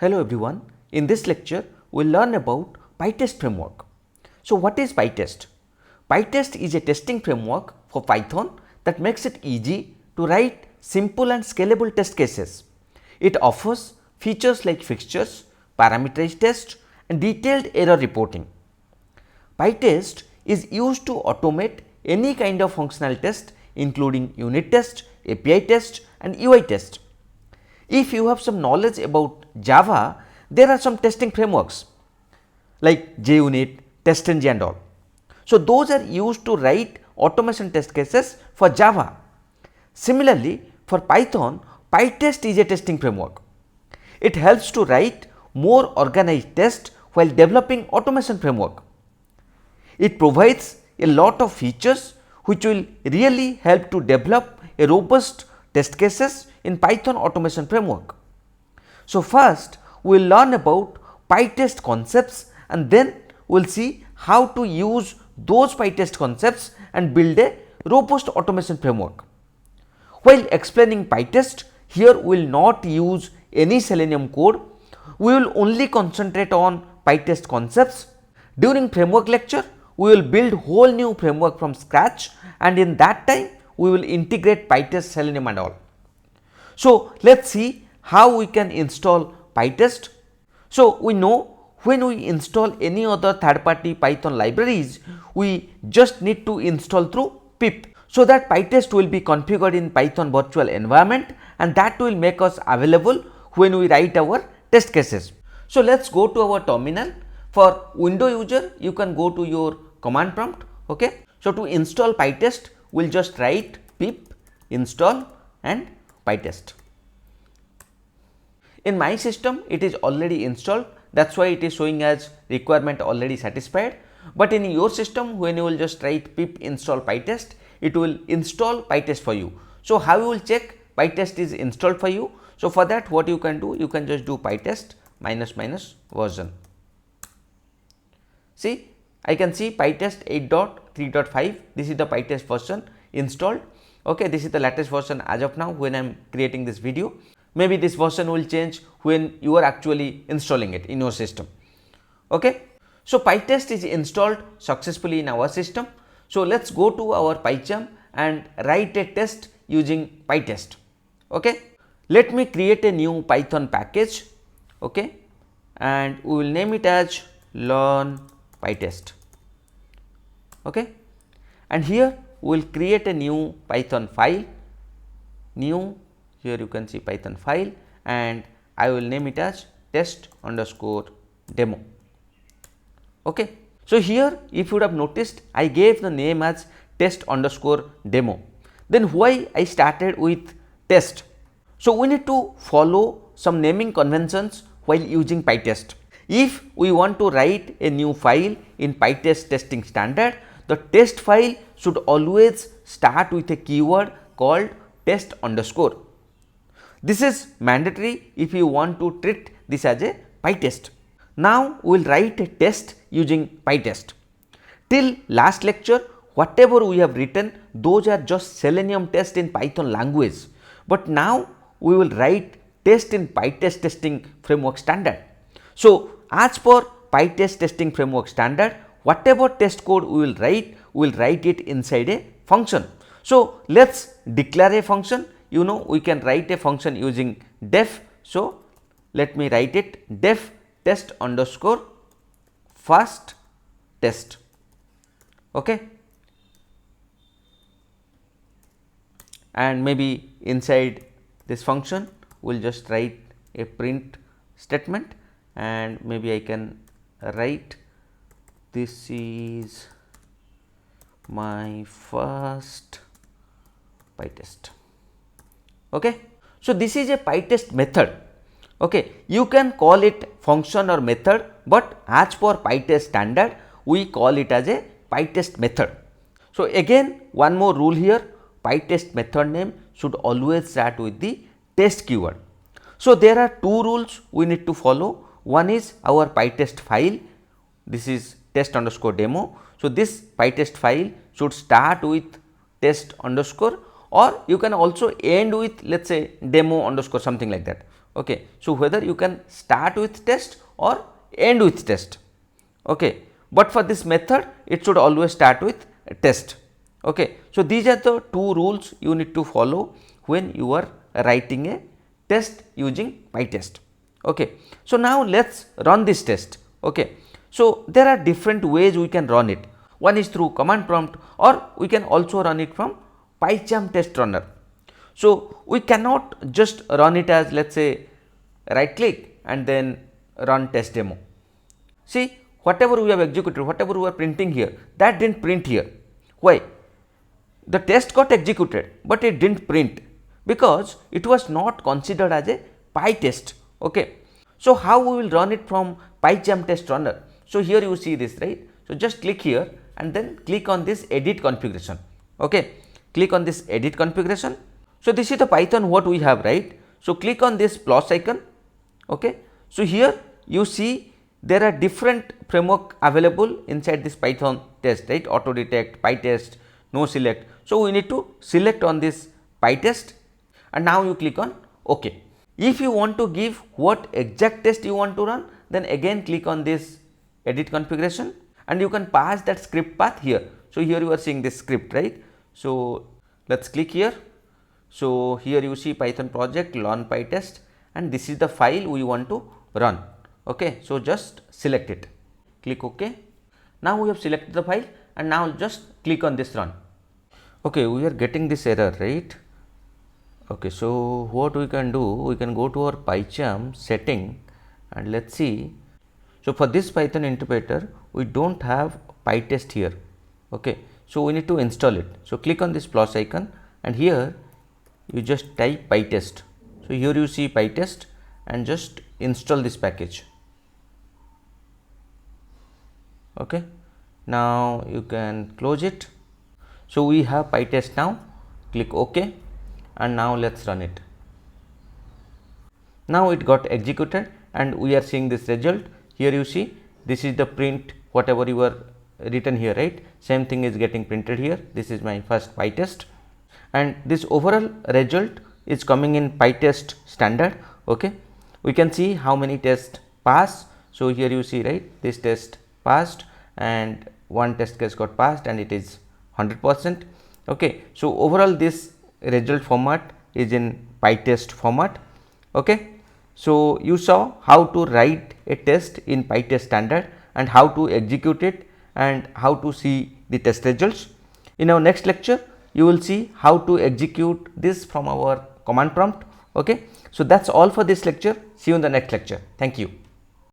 Hello everyone, in this lecture we will learn about Pytest framework. So what is Pytest? Pytest is a testing framework for Python that makes it easy to write simple and scalable test cases. It offers features like fixtures, parameterized tests and detailed error reporting. Pytest is used to automate any kind of functional test including unit test, API test and UI test. If you have some knowledge about Java, there are some testing frameworks like JUnit, TestNG and all. So, those are used to write automation test cases for Java. Similarly, for Python, Pytest is a testing framework. It helps to write more organized tests while developing automation framework. It provides a lot of features which will really help to develop a robust test cases in Python automation framework. So, first we will learn about Pytest concepts and then we will see how to use those Pytest concepts and build a robust automation framework. While explaining Pytest, here we will not use any Selenium code, we will only concentrate on Pytest concepts. During framework lecture, we will build whole new framework from scratch and in that time we will integrate Pytest, Selenium and all. So, let us see how we can install Pytest. So, we know when we install any other third party Python libraries, we just need to install through pip. So, that Pytest will be configured in Python virtual environment and that will make us available when we write our test cases. So, let us go to our terminal. For window user, you can go to your command prompt. Okay. So, to install Pytest, we will just write pip install and Pytest. In my system, it is already installed, that is why it is showing as requirement already satisfied, but in your system when you will just write pip install Pytest, it will install Pytest for you. So, how you will check Pytest is installed for you? So, for that what you can do, you can just do Pytest -- version. See, I can see Pytest 8.3.5, this is the Pytest version installed. Okay, this is the latest version as of now when I am creating this video. Maybe this version will change when you are actually installing it in your system. Okay. So, Pytest is installed successfully in our system. So, let us go to our Pycharm and write a test using Pytest. Okay. Let me create a new Python package, okay, and we will name it as Run Pytest. Okay. And here we will create a new Python file, here you can see Python file and I will name it as test_demo. Okay. So, here if you would have noticed, I gave the name as test_demo. Then why I started with test? So, we need to follow some naming conventions while using Pytest. If we want to write a new file in Pytest testing standard, the test file should always start with a keyword called test_. This is mandatory if you want to treat this as a Pytest. Now, we will write a test using Pytest. Till last lecture, whatever we have written, those are just Selenium test in Python language, but now we will write test in Pytest testing framework standard. So, as per Pytest testing framework standard, whatever test code we will write it inside a function. So, let us declare a function. You know, we can write a function using def. So, let me write it def test_first test. Okay. And maybe inside this function we will just write a print statement and maybe I can write this is my first Pytest. Okay. So, this is a Pytest method. Okay. You can call it function or method, but as per Pytest standard we call it as a Pytest method. So, again one more rule here, Pytest method name should always start with the test keyword. So, there are two rules we need to follow. One is our Pytest file, this is test_demo. So, this Pytest file should start with test_, or you can also end with let us say demo_ something like that. Okay. So, whether you can start with test or end with test. Okay. But for this method it should always start with test. Okay. So, these are the two rules you need to follow when you are writing a test using Pytest. Okay. So, now let us run this test. Okay. So, there are different ways we can run it. One is through command prompt, or we can also run it from Pycharm test runner. So, we cannot just run it as, let us say, right click and then run test demo. See, whatever we have executed, whatever we are printing here, that did not print here. Why? The test got executed, but it did not print because it was not considered as a Pytest. Okay. So, how we will run it from Pycharm test runner? So, here you see this, right. So, just click here and then click on this edit configuration. Okay. Click on this edit configuration. So, this is the Python what we have, right. So, click on this plus icon. Okay. So, here you see there are different framework available inside this Python test, right, auto detect, Pytest, no select. So, we need to select on this Pytest and now you click on OK. If you want to give what exact test you want to run, then again click on this edit configuration and you can pass that script path here. So, here you are seeing this script, right. So, let us click here. So, here you see Python project Run Pytest and this is the file we want to run. Okay. So, just select it, click OK. Now, we have selected the file and now just click on this run. Okay, we are getting this error, right. Okay, so what we can do, we can go to our Pycharm setting and let us see. So, for this Python interpreter we do not have Pytest here. Okay. So, we need to install it. So, click on this plus icon and here you just type Pytest. So, here you see Pytest and just install this package. Okay. Now, you can close it. So, we have Pytest now, click OK and now let us run it. Now, it got executed and we are seeing this result. Here you see this is the print whatever you were written here, right. Same thing is getting printed here. This is my first Pytest and this overall result is coming in Pytest standard. Okay. We can see how many tests pass. So, here you see, right, this test passed and one test case got passed and it is 100%. Okay. So, overall this result format is in Pytest format. Okay. So, you saw how to write a test in Pytest standard and how to execute it and how to see the test results. In our next lecture, you will see how to execute this from our command prompt. Okay. So, that is all for this lecture. See you in the next lecture. Thank you.